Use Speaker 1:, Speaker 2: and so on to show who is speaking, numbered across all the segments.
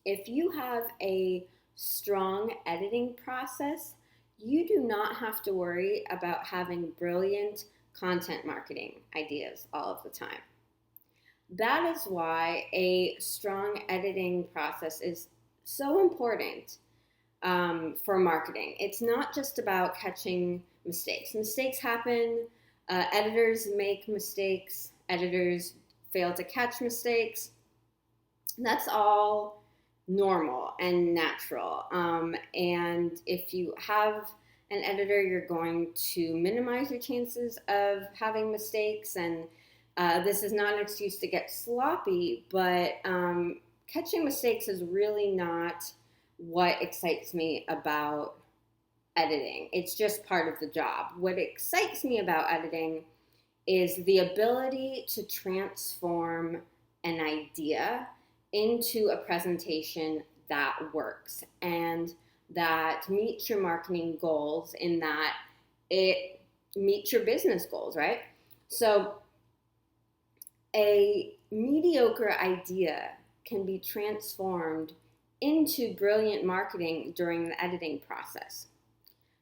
Speaker 1: If you have a strong editing process, you do not have to worry about having brilliant content marketing ideas all of the time. That is why a strong editing process is so important for marketing. It's not just about catching mistakes. Mistakes happen. Editors make mistakes. Editors fail to catch mistakes. That's all normal and natural. And if you have an editor, you're going to minimize your chances of having mistakes. And this is not an excuse to get sloppy, but catching mistakes is really not what excites me about editing. It's just part of the job. What excites me about editing is the ability to transform an idea into a presentation that works and that meets your marketing goals, in that it meets your business goals, right? So a mediocre idea can be transformed into brilliant marketing during the editing process.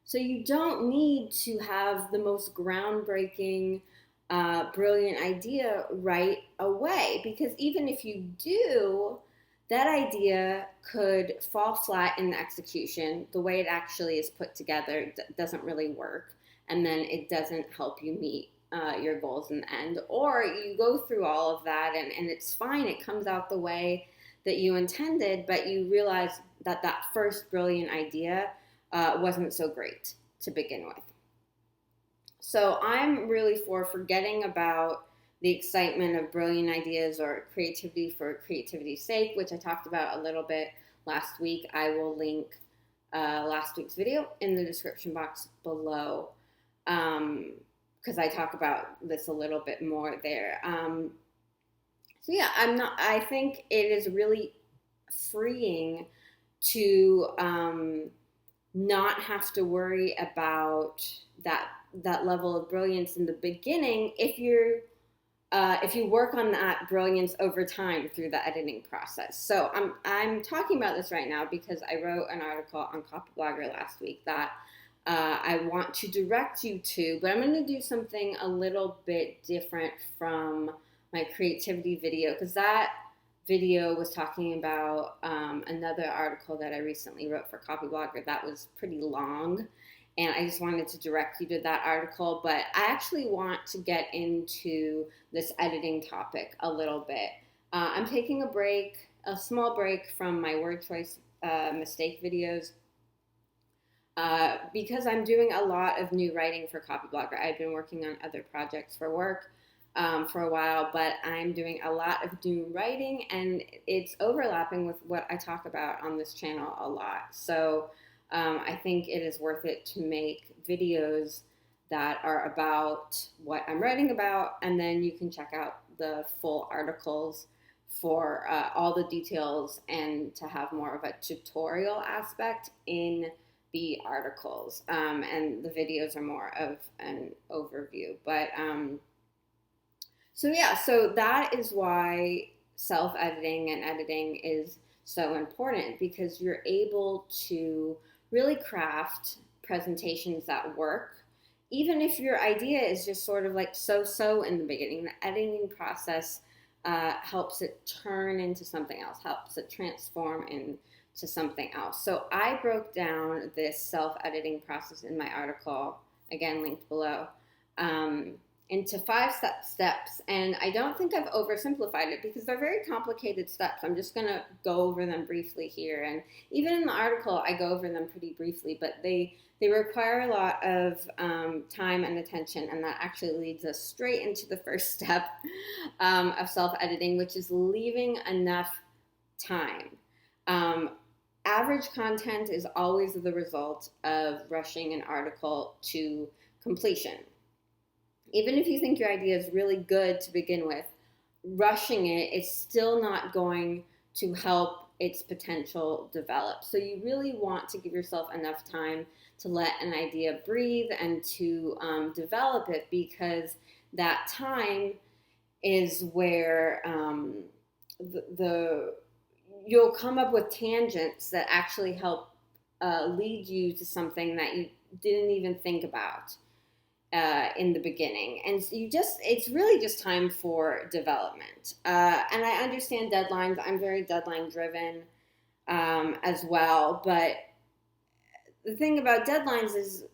Speaker 1: So you don't need to have the most groundbreaking, brilliant idea right away, because even if you do, that idea could fall flat in the execution. The way it actually is put together doesn't really work, and then it doesn't help you meet your goals in the end. Or you go through all of that and it's fine, it comes out the way that you intended, but you realize that that first brilliant idea wasn't so great to begin with. So I'm really for forgetting about the excitement of brilliant ideas or creativity for creativity's sake, which I talked about a little bit last week. I will link last week's video in the description box below, because I talk about this a little bit more there. So yeah, I think it is really freeing to not have to worry about that level of brilliance in the beginning if you work on that brilliance over time through the editing process. So I'm talking about this right now because I wrote an article on Copyblogger last week that I want to direct you to, but I'm going to do something a little bit different from my creativity video, because that video was talking about another article that I recently wrote for Copyblogger that was pretty long, and I just wanted to direct you to that article. But I actually want to get into this editing topic a little bit. I'm taking a small break from my word choice mistake videos because I'm doing a lot of new writing for Copyblogger. I've been working on other projects for work for a while, but I'm doing a lot of new writing, and it's overlapping with what I talk about on this channel a lot. So I think it is worth it to make videos that are about what I'm writing about, and then you can check out the full articles for all the details and to have more of a tutorial aspect in the articles. And the videos are more of an overview. But so yeah, so that is why self-editing and editing is so important, because you're able to really craft presentations that work, even if your idea is just sort of like so in the beginning. The editing process helps it turn into something else, helps it transform into something else. So I broke down this self-editing process in my article, again linked below, into 5 steps, and I don't think I've oversimplified it because they're very complicated steps. I'm just going to go over them briefly here, and even in the article I go over them pretty briefly, but they require a lot of time and attention, and that actually leads us straight into the first step of self-editing, which is leaving enough time. Average content is always the result of rushing an article to completion. Even if you think your idea is really good to begin with, rushing it is still not going to help its potential develop. So you really want to give yourself enough time to let an idea breathe and to develop it, because that time is where you'll come up with tangents that actually help lead you to something that you didn't even think about in the beginning. And so it's really just time for development. And I understand deadlines. I'm very deadline driven as well. But the thing about deadlines is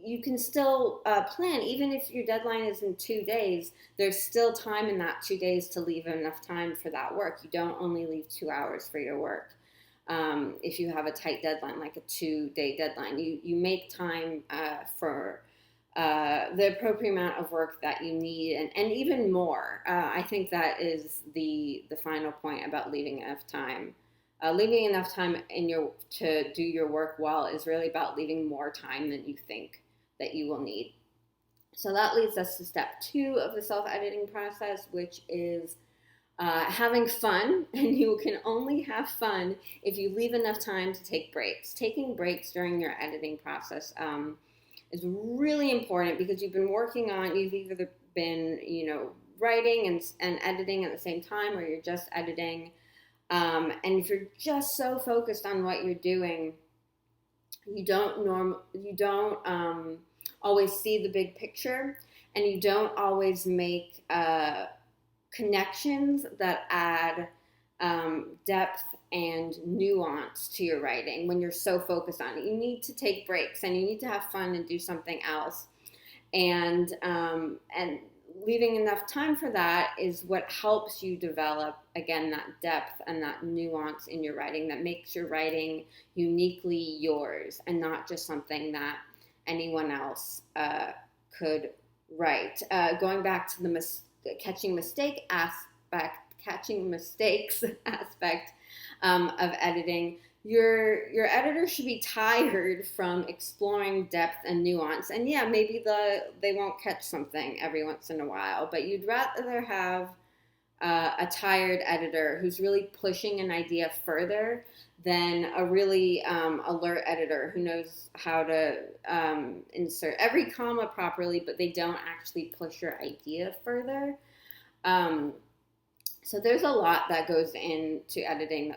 Speaker 1: you can still plan. Even if your deadline is in 2 days, there's still time in that 2 days to leave enough time for that work. You don't only leave 2 hours for your work. If you have a tight deadline, like a 2-day deadline, you make time for the appropriate amount of work that you need, and even more. I think that is the final point about leaving enough time. Leaving enough time to do your work well is really about leaving more time than you think that you will need. So that leads us to step 2 of the self-editing process, which is having fun. And you can only have fun if you leave enough time to take breaks. Taking breaks during your editing process is really important, because you've either been, writing and editing at the same time, or you're just editing. And if you're just so focused on what you're doing, you don't always see the big picture, and you don't always make connections that add depth and nuance to your writing when you're so focused on it. You need to take breaks, and you need to have fun and do something else. And leaving enough time for that is what helps you develop, again, that depth and that nuance in your writing that makes your writing uniquely yours and not just something that anyone else could write. Going back to the catching mistakes aspect of editing, your editor should be tired from exploring depth and nuance. And yeah, maybe they won't catch something every once in a while, but you'd rather have a tired editor who's really pushing an idea further than a really alert editor who knows how to insert every comma properly, but they don't actually push your idea further. So there's a lot that goes into editing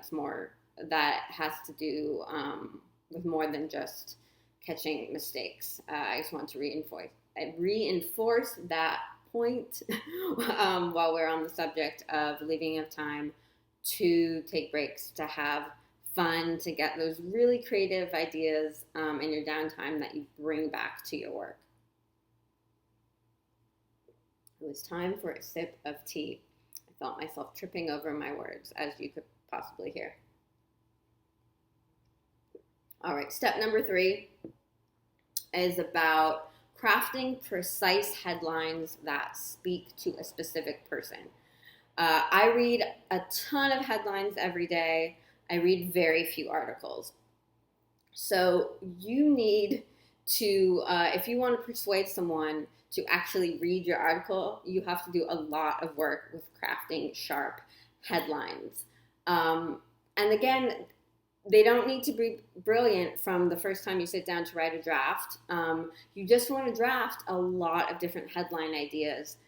Speaker 1: that has to do with more than just catching mistakes. I just want to reinforce that point while we're on the subject of leaving enough time to take breaks, to have fun, to get those really creative ideas in your downtime that you bring back to your work. It was time for a sip of tea. I felt myself tripping over my words, as you could possibly hear. All right, step number 3 is about crafting precise headlines that speak to a specific person. I read a ton of headlines every day. I read very few articles. So you need to, if you want to persuade someone to actually read your article, you have to do a lot of work with crafting sharp headlines. And again, they don't need to be brilliant from the first time you sit down to write a draft. You just want to draft a lot of different headline ideas,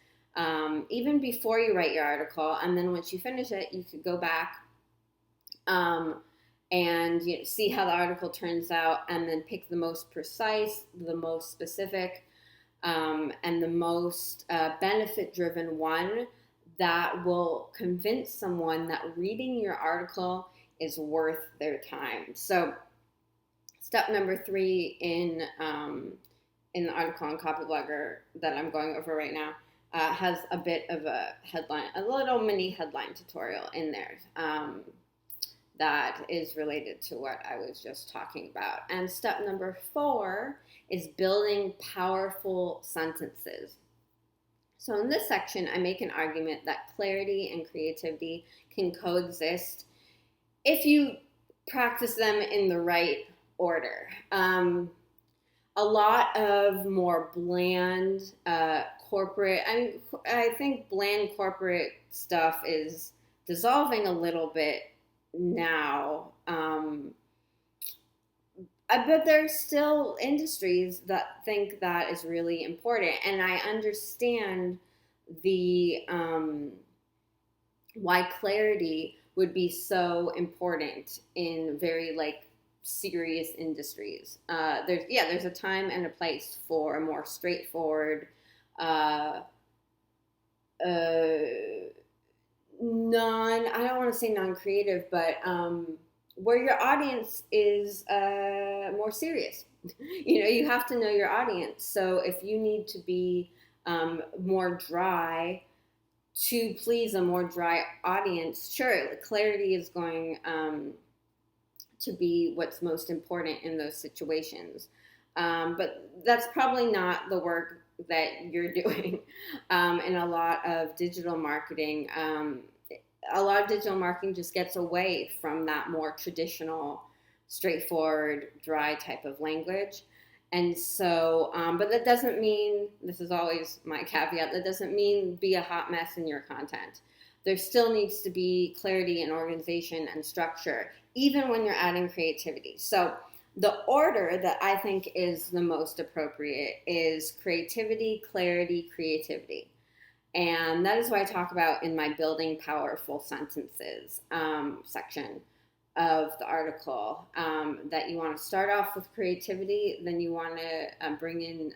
Speaker 1: even before you write your article. And then once you finish it, you could go back and see how the article turns out, and then pick the most precise, the most specific, and the most benefit-driven one that will convince someone that reading your article is worth their time. So step number 3 in the article on Copyblogger that I'm going over right now has a bit of a little mini headline tutorial in there that is related to what I was just talking about. And step number 4 is building powerful sentences. So in this section, I make an argument that clarity and creativity can coexist if you practice them in the right order. A lot of more bland corporate, I think bland corporate stuff is dissolving a little bit now. But there's still industries that think that is really important, and I understand the why clarity would be so important in very like serious industries. There's a time and a place for a more straightforward, uh, I don't want to say non-creative, but where your audience is more serious. You have to know your audience. So if you need to be more dry to please a more dry audience, sure, clarity is going to be what's most important in those situations. But that's probably not the work that you're doing. In a lot of digital marketing, just gets away from that more traditional, straightforward, dry type of language. And so, but that doesn't mean, this is always my caveat, that doesn't mean be a hot mess in your content. There still needs to be clarity and organization and structure, even when you're adding creativity. So the order that I think is the most appropriate is creativity, clarity, creativity. And that is what I talk about in my Building Powerful Sentences section of the article, that you want to start off with creativity, then you want to bring in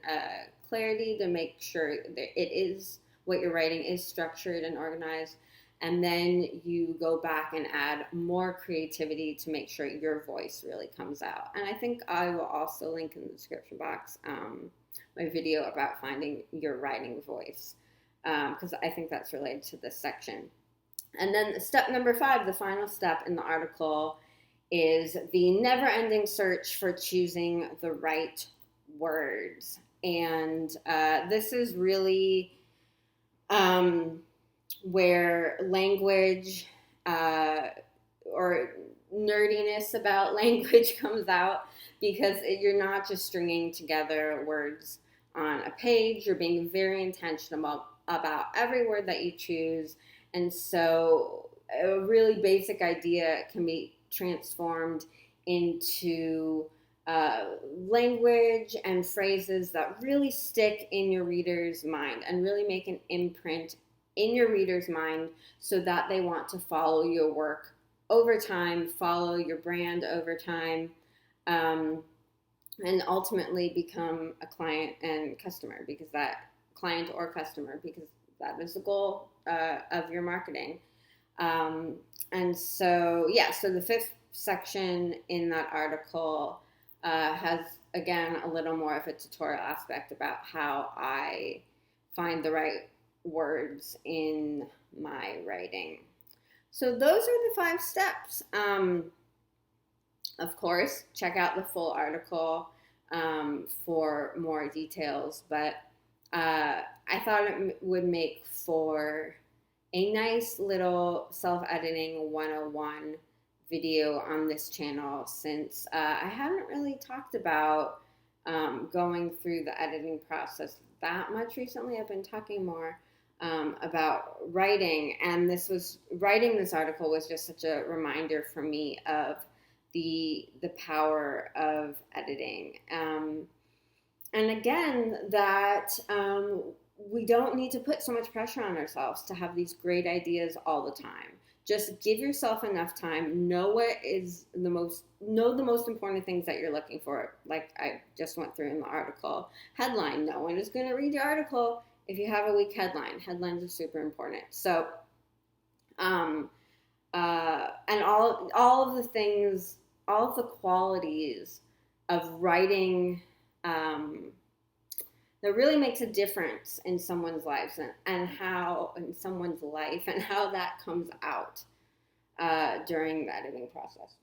Speaker 1: clarity to make sure that it is, what you're writing is structured and organized, and then you go back and add more creativity to make sure your voice really comes out. And I think I will also link in the description box my video about finding your writing voice, because I think that's related to this section. And then step number 5, the final step in the article, is the never-ending search for choosing the right words. And this is really where language or nerdiness about language comes out, because you're not just stringing together words on a page. You're being very intentional about every word that you choose. And so a really basic idea can be transformed into language and phrases that really stick in your reader's mind and really make an imprint in your reader's mind, so that they want to follow your work over time, follow your brand over time, and ultimately become a client and customer, because that client or customer, because that is the goal of your marketing. And so, so the 5th section in that article has, again, a little more of a tutorial aspect about how I find the right words in my writing. So those are the 5 steps. Of course, check out the full article for more details, but I thought it would make for a nice little self-editing 101 video on this channel, since I haven't really talked about going through the editing process that much recently. I've been talking more about writing, and writing this article was just such a reminder for me of the power of editing. And again, that we don't need to put so much pressure on ourselves to have these great ideas all the time. Just give yourself enough time. Know the most important things that you're looking for. Like I just went through in the article. Headline. No one is going to read your article if you have a weak headline. Headlines are super important. So, and all of the things, all of the qualities of writing that really makes a difference in someone's lives and how that comes out during the editing process.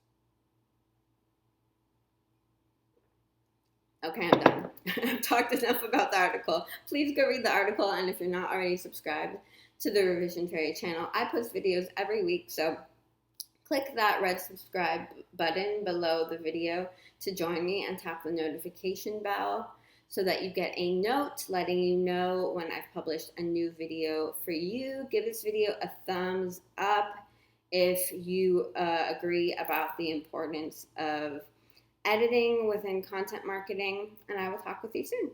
Speaker 1: Okay, I'm done. I've talked enough about the article. Please go read the article, and if you're not already subscribed to the Revision Fairy channel, I post videos every week, so click that red subscribe button below the video to join me, and tap the notification bell so that you get a note letting you know when I've published a new video for you. Give this video a thumbs up if you agree about the importance of editing within content marketing, and I will talk with you soon.